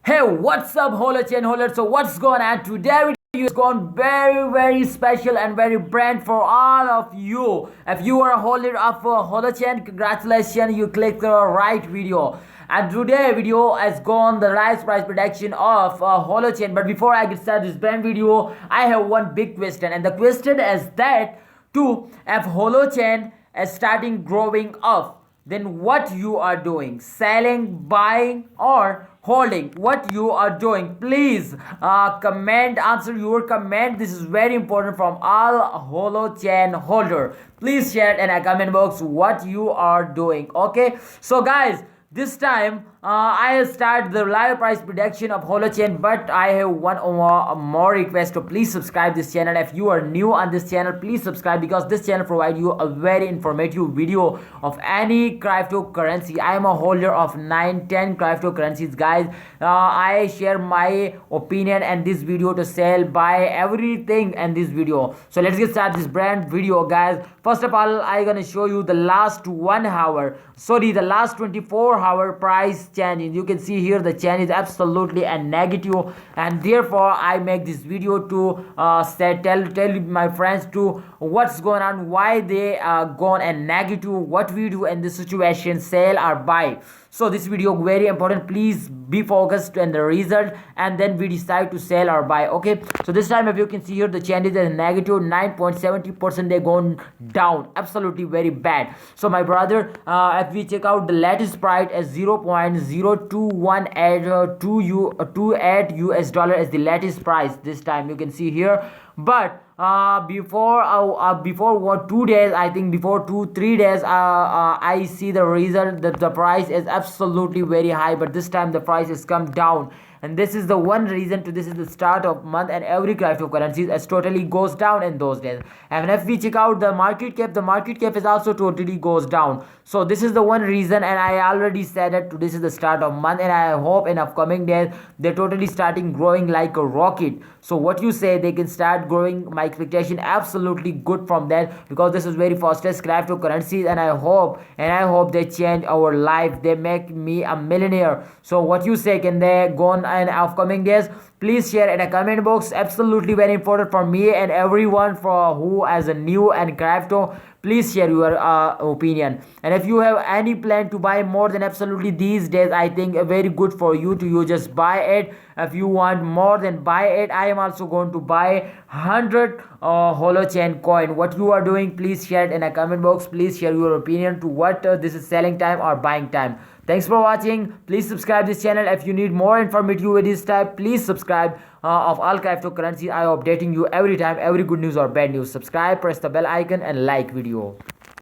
Hey, what's up, Holochain holders? So what's going on? Today video is going very special and very brand for all of you. If you are a holder of Holochain, congratulations, you clicked the right video. And today video has gone the rise price prediction of Holochain. But before I get started this brand video, I have one big question, and the question is that if Holochain is starting growing up, then what you are doing, selling, buying, or holding, what you are doing? Please comment, answer your comment. This is very important from all Holochain holder. Please share in a comment box what you are doing. Okay, so guys, this time I start the live price prediction of Holochain, but I have one more request to please subscribe this channel. If you are new on this channel, please subscribe, because this channel provides you a very informative video of any cryptocurrency. I am a holder of 9-10 cryptocurrencies, guys. I share my opinion and this video to sell, buy, everything in this video. So let's get started this brand video, guys. First of all, I'm gonna show you the last 1 hour, sorry, the last 24-hour price change. You can see here the change is absolutely a negative, and therefore I make this video to tell my friends to what's going on, why they gone and negative, what we do in this situation, sell or buy. So this video very important. Please be focused on the result, and then we decide to sell or buy. Okay, so this time if you can see here the changes are negative 9.70%. They gone down, absolutely very bad. So my brother, if we check out the latest price as 0.0218 US dollar is the latest price this time, you can see here. But before 2 days, I think before 2-3 days, I see the result that the price is absolutely very high, but this time the price has come down. And this is the one reason to this is the start of month, and every cryptocurrency as totally goes down in those days. And if we check out the market cap is also totally goes down. So this is the one reason, and I already said that this is the start of month, and I hope in upcoming days they're totally starting growing like a rocket. So what you say, they can start growing. My expectation absolutely good from that, because this is very fastest cryptocurrencies, and I hope they change our life, they make me a millionaire. So what you say, can they go on in upcoming days? Please share in a comment box. Absolutely very important for me and everyone for who as a new and crypto. Please share your opinion, and if you have any plan to buy more, than absolutely these days I think very good for you to you just buy it. If you want more, then buy it. I am also going to buy 100 Holochain coin. What you are doing, please share it in a comment box. Please share your opinion to what this is selling time or buying time. Thanks for watching. Please subscribe this channel. If you need more informative with this type, please subscribe. Of all cryptocurrency, I am updating you every time, every good news or bad news. Subscribe, press the bell icon, and like video.